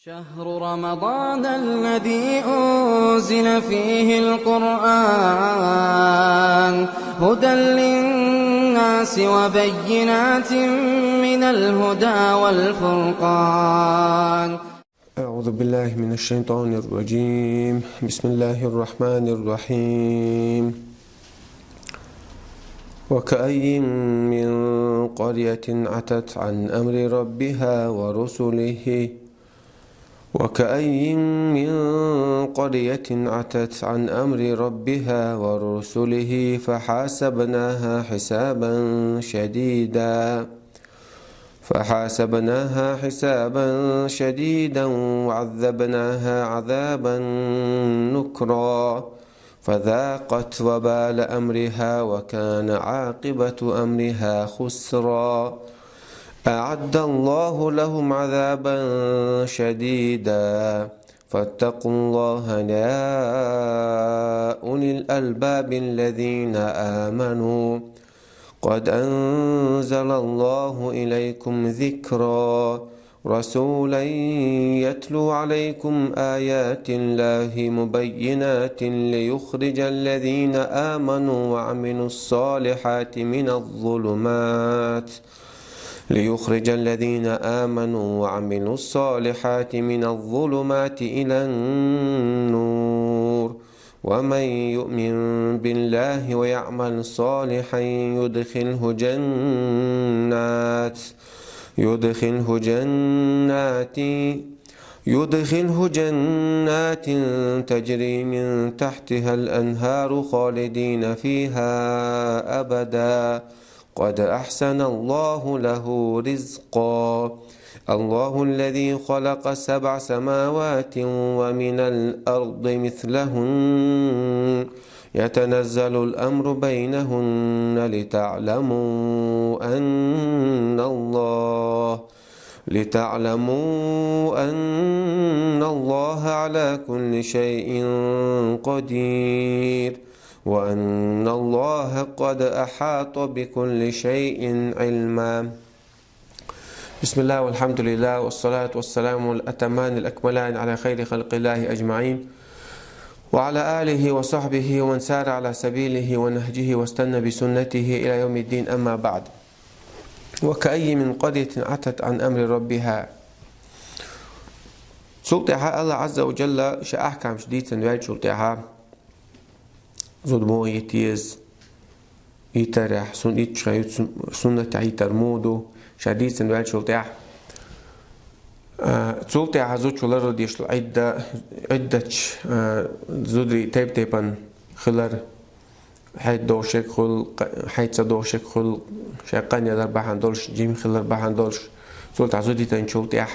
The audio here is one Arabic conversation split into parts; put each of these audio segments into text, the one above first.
شهر رمضان الذي أنزل فيه القرآن هدى للناس وبينات من الهدى والفرقان. أعوذ بالله من الشيطان الرجيم. بسم الله الرحمن الرحيم. وكأي من قرية عتت عن أمر ربها ورسله وكأي من قرية عتت عن أمر ربها ورسله فحاسبناها حسابا شديدا وعذبناها عذابا نكرا فذاقت وبال أمرها وكان عاقبة أمرها خسرا. أعد الله لهم عذابا شديدا فاتقوا الله يا أولي الألباب الذين آمنوا قد أنزل الله إليكم ذكرا رسولا يتلو عليكم آيات الله مبينات ليخرج الذين آمنوا وعملوا الصالحات من الظلمات إلى النور ومن يؤمن بالله ويعمل صالحا يدخله جنات تجري من تحتها الأنهار خالدين فيها أبدا قد أحسن الله له رزقا. الله الذي خلق 7 سماوات ومن الأرض مثلهن يتنزل الأمر بينهن لتعلموا أن الله على كل شيء قدير وأن الله قد أحاط بكل شيء علما. بسم الله والحمد لله والصلاة والسلام الأتمان الأكملان على خير خلق الله أجمعين وعلى آله وصحبه ومن سار على سبيله ونهجه واستنى بسنته إلى يوم الدين. أما بعد. وكأي من قرية عتت عن أمر ربها سلطها الله عز وجل شأحكام شديد سنوال سلطها زدمو يتيز يترح سنة يتر مودو شديد سنوال سلطها سلطها زود شلر ديشل عدة زودري تيبان خلر حيث دوشك خل شاقان يدر بحان دولش جيم خلر بحان دولش سلطة زودي تنشلطها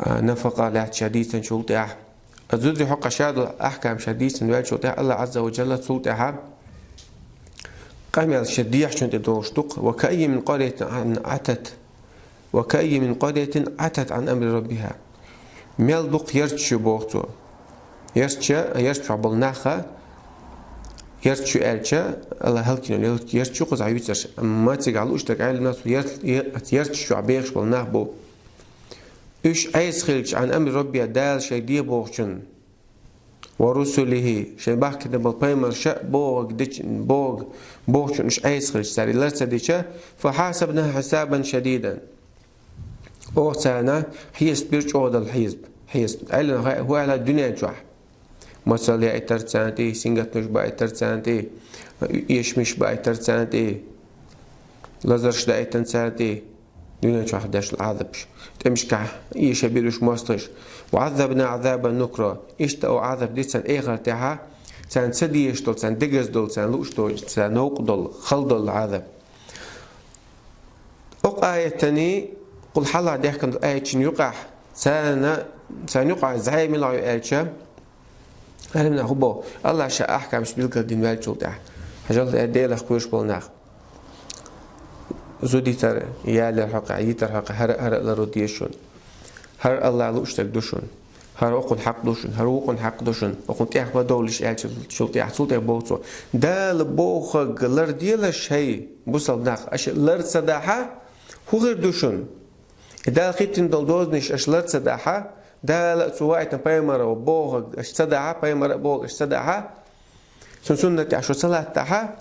نفقة لا شديد تنشلطها الزودري حق شاد أحكام شديد سنوال شلطها الله عز وجل سلطها قام شديح شنت دوشتق. وكأي من قرية عتت عن أمر ربها ميلدق يرتش بوغتو يرتش عبالناخا يرتشو ألشا الله هلكنا يرتشو قز عيوتش ما تقعلوش تقعل الناس يرتشو عبيرش بالناخ بو إيش عايز خلج عن أمر ربي دال شي دي بوغشن ورسله شي باخ كده بالبيمر شاء بوغشن إيش عايز خلج ساري لرسا ديشا فحاسبناها حسابا شديدا أوسانا حيس بيرش أوضا الحيزب حيس هو على الدنيا جوح مثلا اترسانتي سنگت مش با اترسانتي يش مش با اترسانتي لازرش دا اتنسانتي دنيا شو حداش العذبش تمشكع يش بيروش ماستش وعذبنا عذابا نكرا اشتاو عذب دي سان ايغر تاعها سان سدي يشتول سان دقز دول سان لوشتول سان نوق دول خلدول العذب. آية تاني قل حلا ديك آية يقع سان يقع زعيم الله يالشا هل هو الله شاء أحكام مش بيلقى الدين والجودة حجلت أدي له خوش بالناخ زودي ترى يا للحق عيتر حق هر لروديشون هر الله لوشتك دوشون هر وقن حق دوشون هر وقن حق دوشون وقن تيح ما دولش ألش شلت يحصل بوصو دال بوخ لردي له شيء بوصل ناخ أش لرد صداحة هو غير دوشون دال خيتين دول دوزنش أشلت صداحة دال سواء بايمر وبوغ أشتداحة بايمر بوغ أشتداحة سنة عشو صلاة تاحة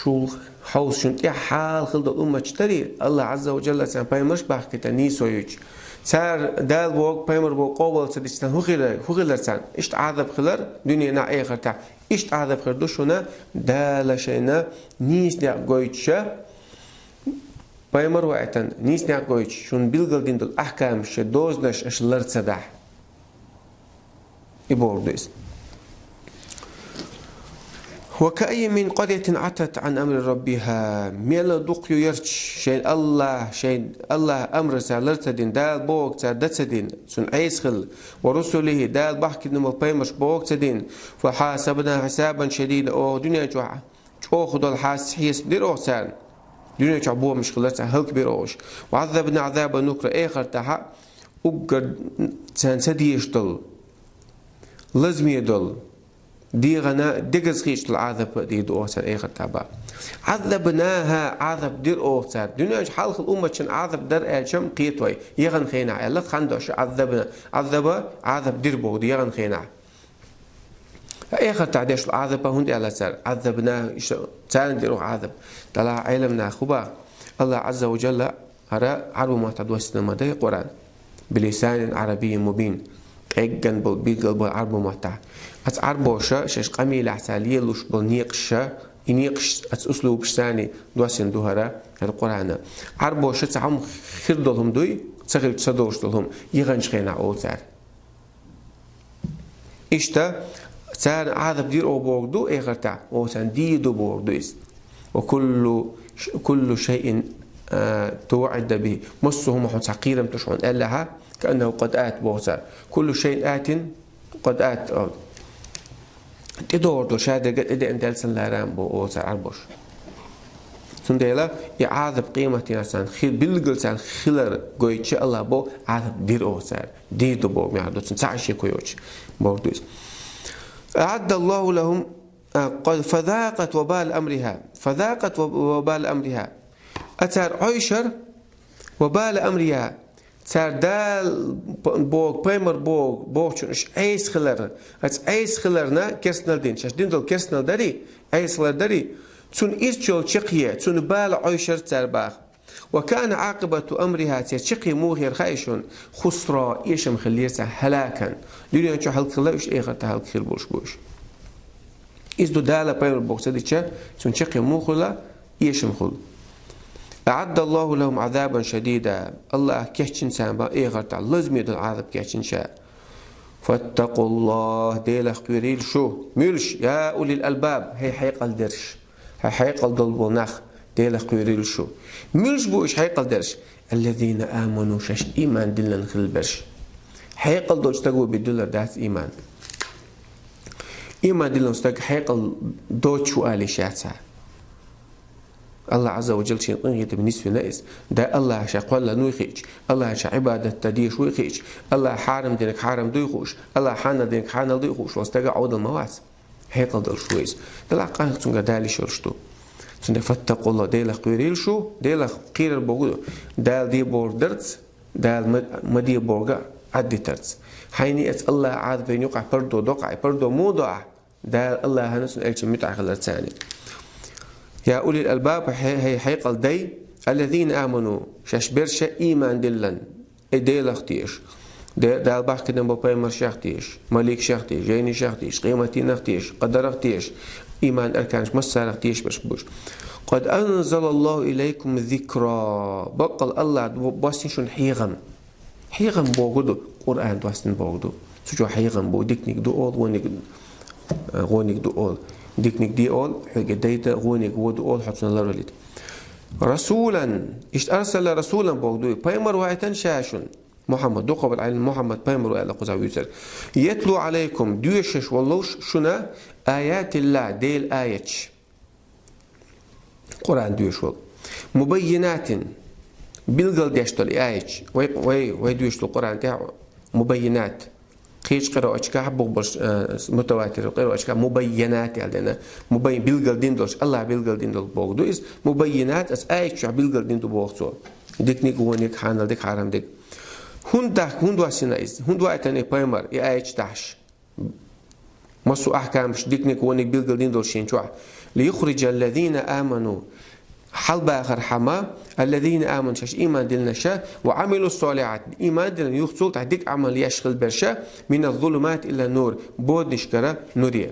شو حوز شنت حال خلد الأمة تشتري الله عز وجل سان بايمرش باخ كتاني سويج سار دال بوغ بايمر بوغ قوبل سدستان هو خلر سان اشت عذب خلر دنيا نا اي خرتا اشت عذب خردو شونا دال شينا نيس دي قويتشا بايمر وقتن نيس دي قويتش شون بيلغل دين دول أحكام شدوزنش أشلر صداح يبوردوز وكأي من قرية عتت عن أمر ربها ميلا دوقيو يرش شين الله أمر سالرتدين دال بوك سادتسدين سن عيسخل ورسله دال بحكي نمو بيمش بوك تدين فحاسبنا حسابا شديدا أو دنيا جو خدو الحاس حيس بدير أوسان دنيا جو بوه مش خلصة هلك بيروش وعذبنا عذابا نكرة آخر تحا أقر سانسديش دل لازمي دل دي غنا دقز خيش العذاب دي دو أوسان آخر تابا عذبناها عذاب دير أوسان دنيا حالخ الأمة شن عذاب در آلشم قيتوي يغن خينا يلا خندوش عذبنا عذاب دير بو يغن خينا آخر تعديش العذاب هند على سر عذبناه سان ديرو عذاب طلع علمنا خبا الله عز وجل هرا عرب ما تدوسنا مدى قرآن بلسان عربي مبين اجن بيقل عرب ما تع عربوشا شش قميل عسالية لوش بنيقشا ينيقش أسلوب ثاني دوسن دوهرا القرآن عربوشا تعم خير دولهم دوي تغير تصدوش دولهم يغنش خينا أول سار إشتا سار عذاب دير أو بوردو إغرتا أو سان ديدو بوردويس وكل شيء توعد به مصه محوت عقيرا تشعون ألها كأنه قد آت بوسار كل شيء آت قد آت تدور دو شادة قد إذا أنت ألسن لارام بوسار عربوش سنديلا يعذب قيمة ناسان خير بلغل سان خلر قويتش الله بو عذب دير أوسار ديدو بو ميعدو سنسعشي كويوش بوردويس أعد الله لهم فذاقت وبال أمرها أتار عيشر وبال أمرها تار دال بوغ بيمر بوغ شنش عيس خلر عيس خلرنا كرسنال دين شاش دين دول كرسنال داري عيس خلر داري تون إيرشول شقية تون بال عيشر تار باخ وكان عاقبة أمرها تشقي موهر خايشون خسرا إيشم خليسا هلاكا دنيا شو حلق خلاوش إيغر تحلق خير بوش إذ دالا بير بوكسا ديشا تون شقي موخلا إيشم خل أعد الله لهم عذابا شديدا الله كيشن سامبا إيغر تعال لازم يدل عذاب كيشن شاء فاتقوا الله ديلا خيريل شو ملش يا أولي الألباب هي حيقل درش هي حيقل ضلبو نخ ديلا خيريل شو ملش بوش حيقل درش الذين آمنوا شش إيمان دلن خل برش حيقل دولش تقوى بدولار داس إيمان دلن استق حيقل دوش وآلي شاتها الله عز وجل شيء طنجت بالنسبة لناس دا الله شاقوال لنو يخيج الله شا عبادة تديش ويخيج الله حارم دينك حارم دو يخوش الله حانا دينك حانا دو يخوش واستقع عود المواس حيقل دول شويز دلع قانق تنقى دالي شرشتو تنقى فاتقوا الله ديلا قيريل شو ديلا قير البوغدو دال دي بوردرت دال مدي بورغا عدي ترت حيني ات الله عاد بين يقع بردو دوقع بردو موضع دال الله هنسن ايش متع خلال ثاني يا أولي الألباب هي حيقل دي الذين آمنوا شاشبرشا إيمان دلن ديلا اختيش دال باح كده مبايمر شاختيش مليك شاختيش جيني شاختيش قيمتي نختيش قدر اختيش إيمان أركانش مسار اختيش بش قد أنزل الله إليكم ذكرى بقل الله باسين شون حيغم بوغدو قرآن دواسن بوغدو سجو حيغم بو ديكنيك دو أول غونيك دو أول ديكنيك دي أول حاجة دايتا غونيك ودو أول حطنا الله وليد رسولا أرسل رسولا بوغدو بايمر واعتن شاشون محمد دو قبل علم محمد بايمر وعلى قزاوي يسر يتلو عليكم ديوشش واللوش شنا آيات الله ديل آياتش قرآن ديوشول مبينات بلغل ديشتل آياتش وي ديوشتل القرآن تاعو مبينات قيش قراءة حبوك برش متواتر قراءة مبينات يعني مبين بلغل دين دوش الله بلغل دين دول بوغدو إس مبينات أس آياتش بلغل دين دو بوغدو ديك نيك ونيك حانل ديك حرام ديك هندوا سينايز هندوا اتني بايمر اي اتش تاش مسو احكامش ديك نيك ونيك بيلقلدين دول شينشوا ليخرج الذين امنوا حلب اخر حما الذين امنوا شاش ايمان دلنا شا وعملوا الصالحات ايمان دلنا يخصول تحديك عمل يشغل برشا من الظلمات الى النور بود نشكره نوريه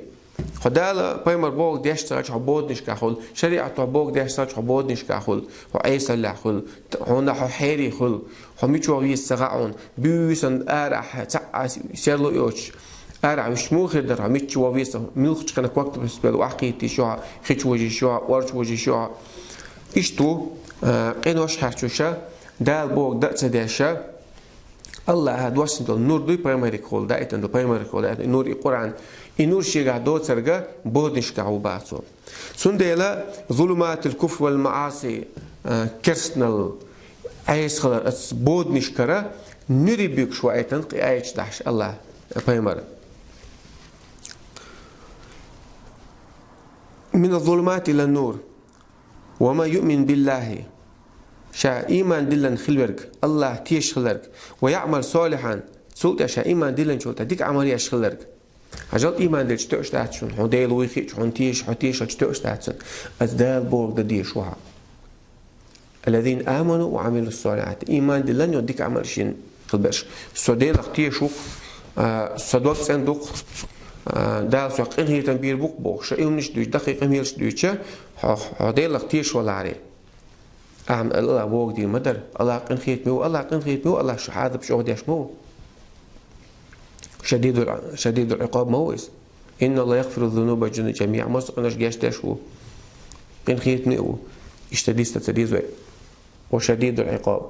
خدال بايمر بوك ديش تاج حبود نشكاخل شريعه بوك ديش تاج حبود نشكاخل وعيسى الله خل هنا حيري خل حميتو يسغعون بيسن ارح سيرلو يوش ارع مش مو خدر حميتو ويس ملخش كان وقت بالنسبه وحقيتي شو خيت وجي شو ورش وجي شو اشتو قينوش حاشوشا دال بوك دات داشا الله هاد واشنطن نور دوي برايمري كول دايت اند برايمري كول نور القران النور شيغا دو ترغا بودنش كاو باتو سنديلا ظلمات الكفر والمعاصي كرسنال ايس خلاص بودنش كرا نوري بيك شويتن ايش داش الله برايمر من الظلمات الى النور وما يؤمن بالله شا إيمان دلن خلورك الله تيش خلرك ويعمل صالحا سوت شا إيمان دلن شو تديك عملية خلرك عجل إيمان دلش تأش تاتشون حديل ويخيش حنتيش حتيش تأش تاتشون أزدال بورد دديش وها الذين آمنوا وعملوا الصالحات إيمان دلن يديك عمل شين خلبش سوديل اختيشوك صدوق صندوق دال سوق إنهي تنبير بوك بوك شا إيمنش دوش دقيقة ميلش دوشة حديل اختيش ولا عليه أعمل الله بوق دي مدر الله قن خيت مو الله قن خيت مو الله شو حاذب شو بديش مو شديد العقاب مويس إن الله يغفر الذنوب جميعا ما سقناش جاش داشو قن خيت مو اشتديس تتديزوي وشديد العقاب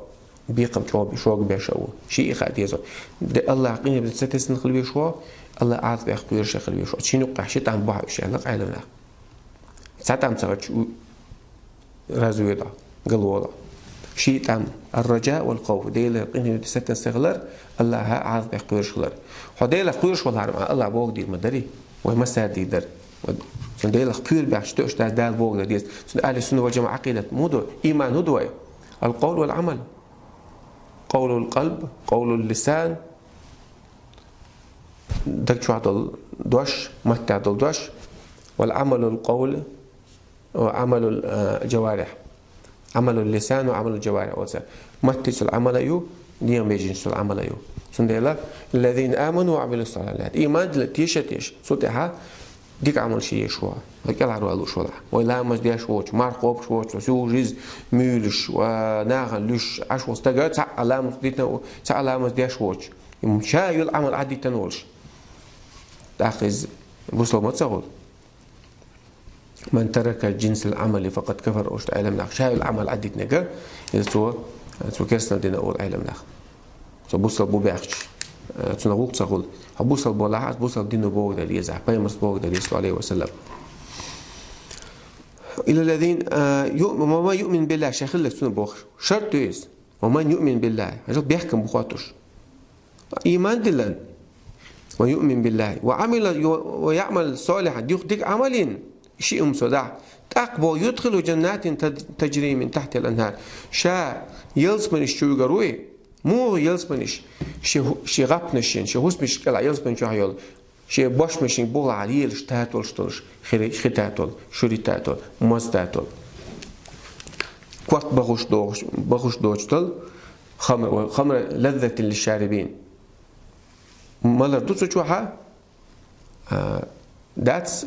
بيقم شو بيشوا شيء خاديزو الله قن بتستسن خلوي شو الله عاذ بيخبير شي خلوي شو شنو قحشت عن بوح شي الله قايلنا ساعتها مسرج رازويدا قالوا شيء تام الرجاء والخوف ديل قيني تستن استغلر الله عاذ بيقيرش خلر حديل قيرش والله الله بوق دي مدري وما سادي در ديل قير باش توش دال بوق ديس اهل السنه والجماعه عقيده مودو ايمان هدوي القول والعمل قول القلب قول اللسان دك عدل دوش متى عدل دوش والعمل القول وعمل الجوارح عمل اللسان وعمل الجوارح وسا متى العمل يو نيم يجنس العمل يو سندلا الذين امنوا وعملوا الصالحات ايمان تيش صوتها ديك عمل شيء شو هيك العرو شو ولا مش ديش وش مارقوب شو سوجز ميلش وناغلش عش واستجت علامه ديتنا علامه ديش وش مشايل العمل عادي تنولش تاخذ بوصل ما تصغر من ترك جنس العمل فقد كفر أوشت علم ناخ شايل العمل عديت نجا سو كرسنا دينا أول علم ناخ سو بوصل بو بيعش تناوق تصغر بوصل بولاعات بوصل دينو بوق ده ليزع بايمرس بوق ده صلى الله عليه وسلم إلى الذين وما يؤمن بالله شيخ لك سنة بوخ شرط يس ومن يؤمن بالله هذا بيحكم بخاطرش إيمان دلن ويؤمن بالله وعمل ويعمل صالحا يخدك عملين شيء مصدع تقبو يدخل جنات تجري من تحت الأنهار شا يلسمنش شو يقروي مو يلسمنش شي غبنشين شي هسمش كلا يلسمن شو هيول شي باش مشين بولا عليل شتاتول شتولش خيتاتول شوريتاتول مزداتول كوات بغوش دوشتل خمر لذة للشاربين مالر دوتسو چوها داتس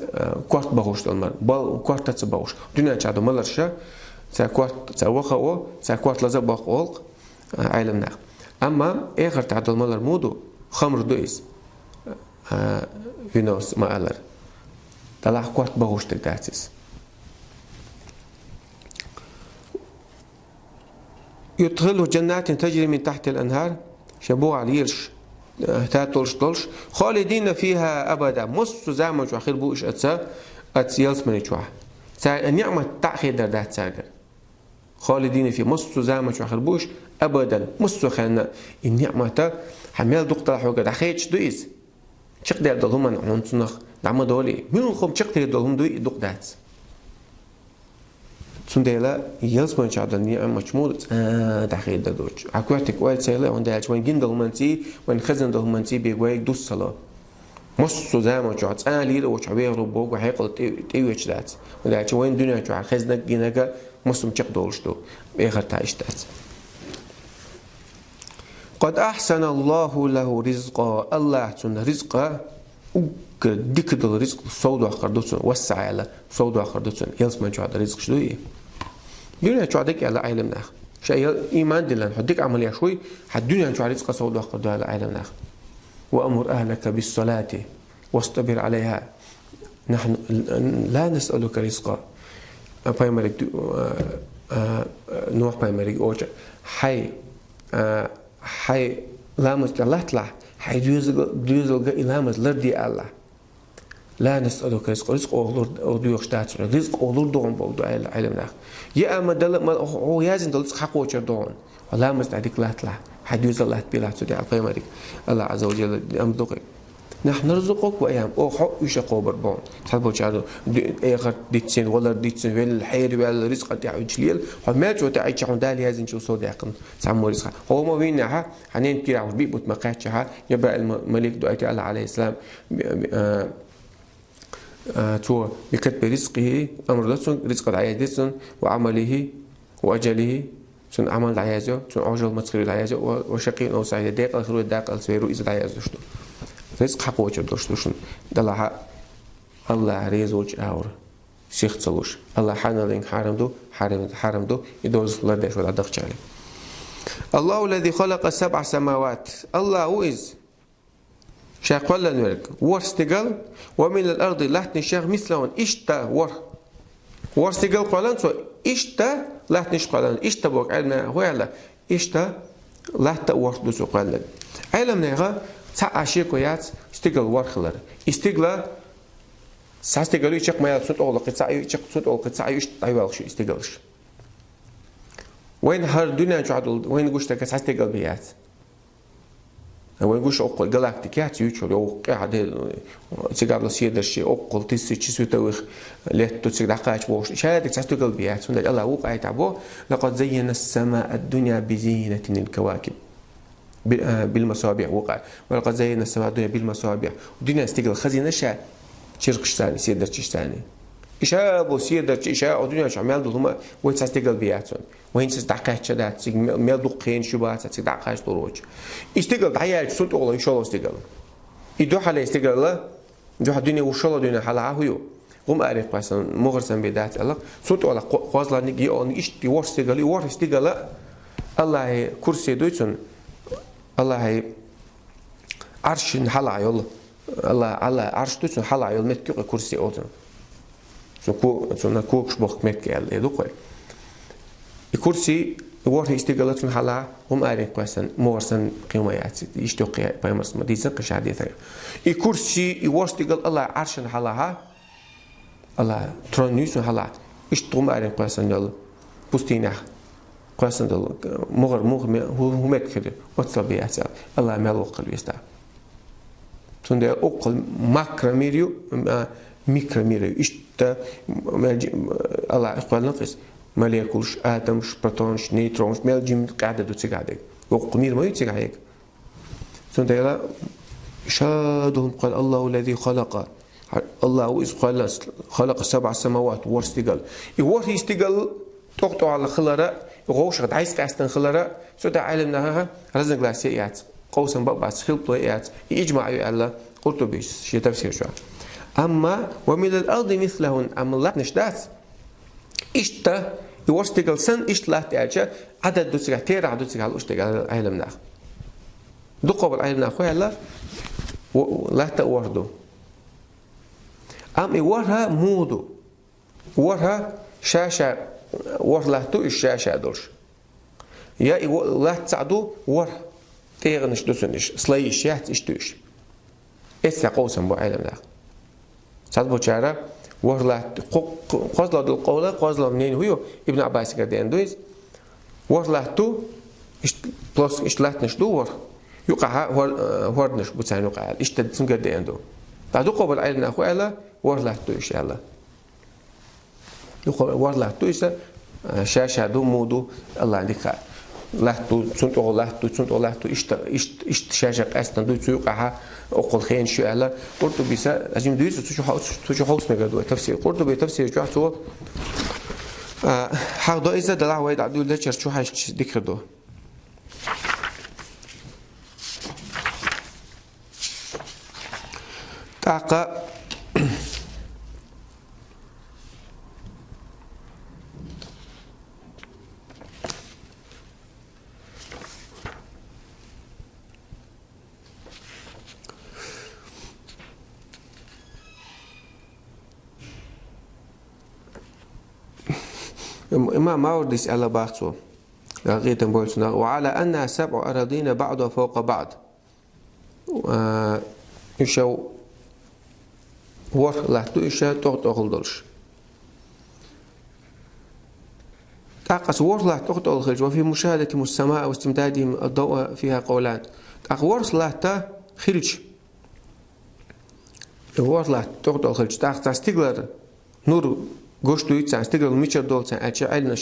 كوارت بغوش دلمر بال كوارت تاتس بغوش دنيا چادو مالر شا تا كوارت تا وخا او تا كوارت لازا باق اولق عالم ناق اما اخر تعدل مالر مودو خمر دويس ينوس ما الر طلع كوارت بغوش تك داتس يدخلوا جنات تجري من تحت الانهار شبوه على يرش تاتولش تولش خالدين فيها ابدا مص زعما اخير بوش اتس يلسمني تشوا النعمه تاخير دات ساجر خالدين في مص زعما اخير بوش ابدا مص خلنا النعمه حمل دكتور حوجه اخيتش دويس تقدر دهم عنصنخ دعم دولي منهم تقدر دهم دوي دق دات Sundela yels man chadal ni machmud dakhil dadoch akwatik wal sayla on dal wan gindal manti wan khazan dal manti be gwayk dus sala مص زعما جات لي لو تعبير بوق وحيقل تيوش ذات ولا وين دنيا جا خزنك جينك مصم تقدرش دو بآخر تعيش ذات قد أحسن الله له رزقا الله تون رزقا ديك دل رزق صود آخر دوتون وسع على صود آخر دوتون يلس من جاد رزق شو إيه دنيا جادك على علم نخ شيء إيمان دلنا حدك عملية شوي حد دنيا جاد رزق صود آخر دو على علم نخ وأمر أهلك بالصلاة واصطبر عليها نحن لا نسألك رزقا بايمرك نوح بايمرك أوجا حي لامس الله تلا حي دوزل إلامس لردي الله لا نسألك رزقا رزق أولور يخشتات رزق أولور دون بولدو علمنا يا أما دل ما هو يازن دل حق وجر دون لامس تعديك لا تلا حديث الله تبيله تودي على قيمتك الله عز وجل أمضك نحن نرزقك وأيام أو حق يشقوا بربون تحبوا تشادو آخر ديتسين ولا ديتسين وين الحياة ولا الرزق تاعو جليل ما جو تاعي تشون دالي هذا نشوف صوت يقن سامو رزق هو ما بينها حنين كي عم بيبوت مقاتشها يبقى الملك دعيت الله عليه السلام تو يكتب رزقه أمر رزق العيادة وعمله وأجله سن عمل العيازة سن عجل متخيل العيازة وشقي أو سعيد داق الخير داق السويرو إذا العيازة شنو رزق حق وجه دوشتو شنو دلها الله ريز وجه أور شيخ تصلوش الله حنا لين حرم دو يدوز لدش ولا دخش عليه الله الذي خلق 7 سماوات الله هو إز شاقل نورك ورستقل ومن الأرض لحت نشاق مثلهم إشتا ورستقل قلنا سو إشتا لا نشقلن إشتا بوك علمنا هو على إشتا لا تورد سوقلن علمنا غا تعاشيكو يات استقل ورخلر استقل ساستقلو يشق ما يصوت أول قطع يشق صوت أول قطع يش طيوال شو استقلش وين هر الدنيا جعدل وين قشتك ساستقل بيات وين قش أقل جلاكتيكات يوتشر أو قاعد تقابل سيدر شيء أقل تسوي تويخ ليت تسير دقائق بوش شادك تستقل بيات سند الله وقع تعبو لقد زينا السماء الدنيا بزينة الكواكب بالمصابيح وقع ولقد زينا السماء الدنيا بالمصابيح الدنيا استقل خزينة شا شرقش ثاني سيدر ثاني إشاء بو سيدر إشاء الدنيا شعمل دهما ويتستقل بياتون وين تستحقش شدات ميل دقين شبات تستحقش دروج استقل عيال صوت أول إن شاء الله استقل يدو حلا استقل الله دو الدنيا وشلا الدنيا حلا عهيو قوم أعرف مثلا مغرسن بدات الله صوت أول قاصلا نجي أو نيشتي ور استقل الله كرسي دوتون الله عرش حلا عيال الله عرش دوتون حلا عيال متكوك كرسي أوتون سو كوكش بوك متكال يدوقي الكرسي ورث استقلت من حلا هم أعرف مثلا مورسن قيميات يشتوقي بيمرس ما ديزن قش حديثه الكرسي ورث استقل الله عرشن حلاها الله ترونيس حلا يشتوم أعرف مثلا يلا بستينه مثلا دل مغر هو متكده وتصبيات الله ما الوقل بيستا تندى أقل ماكرميريو ميكرميريو إشتا الله إقبال نقص موليكولش آتمش بروتونش نيوترونش ميلجيم قاعدة دو تسيقعدك وقمير ما يتسيقعيك سنة يلا شادهم قال الله الذي خلق الله إذ قال خلق 7 سماوات ورستقل يورث يستقل تقطع على خلرة يغوش قد عايز كاستن خلرة سودا علمناها رزق لاسيات قوسا بقباس خلط ليات يجمع على قلت بيش شي تفسير شو أما ومن الأرض مثلهن أما الله نشدات إشتا يورستقل سن إشت لا تأجى عدد دوسيقى تير عدد دوسيقى على أشتقى علمنا دقوا بالعلمنا أخويا لا تأوردو أم يورها مودو يورها شاشة ور لا تو الشاشة دولش يا لا تساعدو ور تيغنش دوسنش سلايش يات إشتوش إسا قوسم بو علمنا سعد بو شارع ورلا قصلا القولة قصلا منين هو ابن عباس قد يندوز ورلا تو بلس إشلات نشدو ور يقع ور نش بتسان يقع إشتد سن قد يندو بعد قبل علمنا أخو الله ورلا تو إن شاء الله يقول ورلا تو إيش شاشة دو مودو الله عندك لهتو تنتو لهتو إشت شاشة أصلا دو تسوقها أقول خين شو على قرطبي سا أجيم دويس تشو حوس مجدو تفسير قرطبي تفسير جو حتو حق دو إذا دلع وايد عدو لتشر شو حاش ذكر دو تعقى إمام ماورديس على باختو لقيت بولسنا وعلى أنها 7 أراضين بعضها فوق بعض يشو ور لحتو إشا تغط أغلدلش تعقس ور لحتو تغط أغلدلش وفي مشاهدة السماء واستمدادهم الضوء فيها قولان تعق ور لحتا خلج ور لحتو تغط أغلدلش تعق تستقلر نور قوش دويت عن استقرار الميتشر دولت عن علنا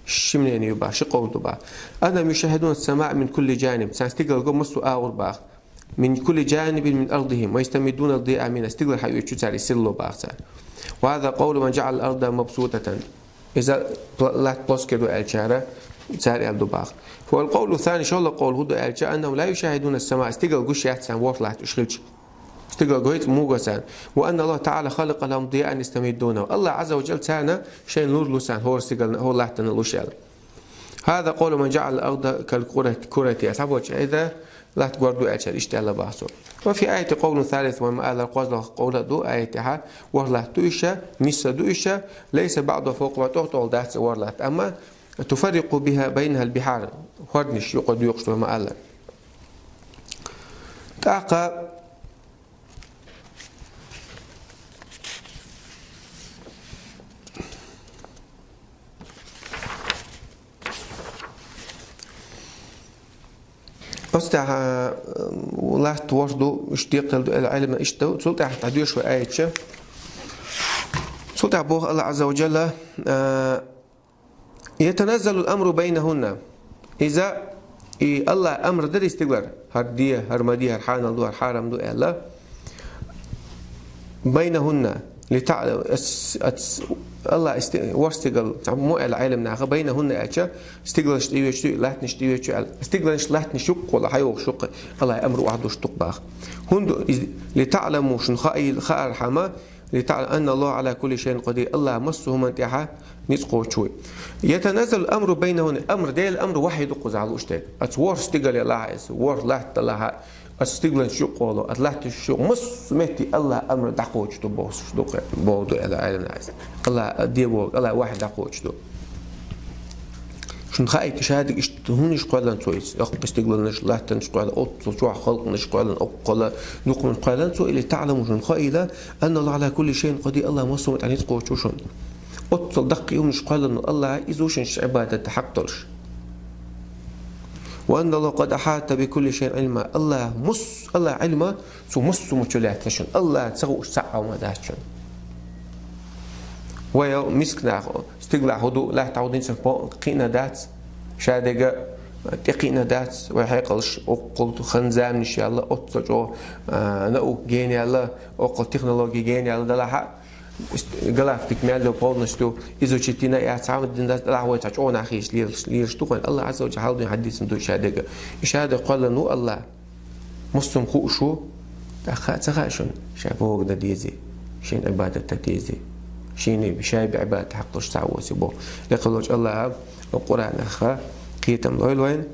شمنين يبا شقول دبا أنا يشاهدون السماء من كل جانب استقرار قوم مستو آور باخ من كل جانب من أرضهم ويستمدون الضياء من استقرار حيوشو تاري سلو باخ وهذا قول من جعل الأرض مبسوطة إذا لا تبسكدوا الشارع تاري عبد باخ والقول الثاني شو الله قول هدو الشارع أنهم لا يشاهدون السماء استقرار قوش يحتسن وورت لا تشغلش استقرار موجسان وأن الله تعالى خلق لهم ضياء يستمدونه الله عز وجل تانا شيء نور لسان هو استقرار هو الله تنلوشال هذا قول من جعل الأرض كالكرة أصحابه إذا لا تقردوا أشياء اشتغل بعضه وفي آية قول ثالث وما آل قول دو آيتها ورلا دويشة نسا دويشة ليس بعض فوق ما تغطل دات ورلات أما تفرق بها بينها البحار هردنش يقعد يقصد وما آل تعقى أستع ولا توردو اشتيق العلم اشتو سلطة تعديش شوي آية سلطة بوه الله عز وجل يتنزل الأمر بينهن إذا الله أمر ده استقرار هردية هرمدية هرحان الله هرحارم دو الله بينهن لتعلم الله ورستقل مو العالم ناخ بينهن أشياء استقلال شتيوش لاتن شتيوش استقلال لاتن شق ولا حيوق شق الله أمر واحد شق باخ هند لتعلموا شن خائر حما لتعلم أن الله على كل شيء قدير الله مسه من تحا نسقو شوي يتنزل الأمر بينهن أمر ده الأمر واحد يقص على الأشتات أتور استقلال الله عز ور لات الله استقلال شق ولا أطلعت الشق مس متي الله أمر دقوش تو بوس دق بودو على العالم عز الله ديبو الله واحد دقوش تو شن خايت شهادك هونش قالن تويس استقلال نش لا تنشقال أو شو خلق نش قالن أو قال نقول قالن سو اللي تعلموا شن خايلة أن الله على كل شيء قدير الله مصمت عليه تقوش شن أتصل دقي ونش قالن الله إذوش عبادة تحققش وأن الله قد أحاط بكل شيء علما الله الله علما سو متشلات شن الله تسوي ساعة وما داشن ويا مسكنا استقلع هدوء لا تعودين سنفو قينا دات شادقة تقينا دات ويحيقلش أقل خنزام إن شاء الله أتصل نقو جيني الله أقل تكنولوجي جيني الله دلها قلت تكمل لو بولنستو إذا شتينا يعتمد الناس لا هو تجون أخيش ليش تقول الله عز وجل حاول يحدث ندو شهادة الشهادة قال نو الله مسلم خوشو تخاشون شابوك ده ديزي شين عبادة تديزي شيني بشاي بعبادة حقش تعوسي بو لقلوج الله القرآن أخا قيتم دويلوين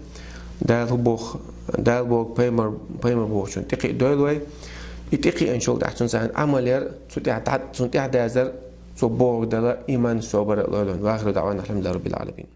دال بوخ بيمر بوشون تقي دويلوين يتقي إن شاء الله تحسن سان عملير سنتي دازر صبور دلا إيمان صبر الله وآخر دعوانا الحمد لله رب العالمين.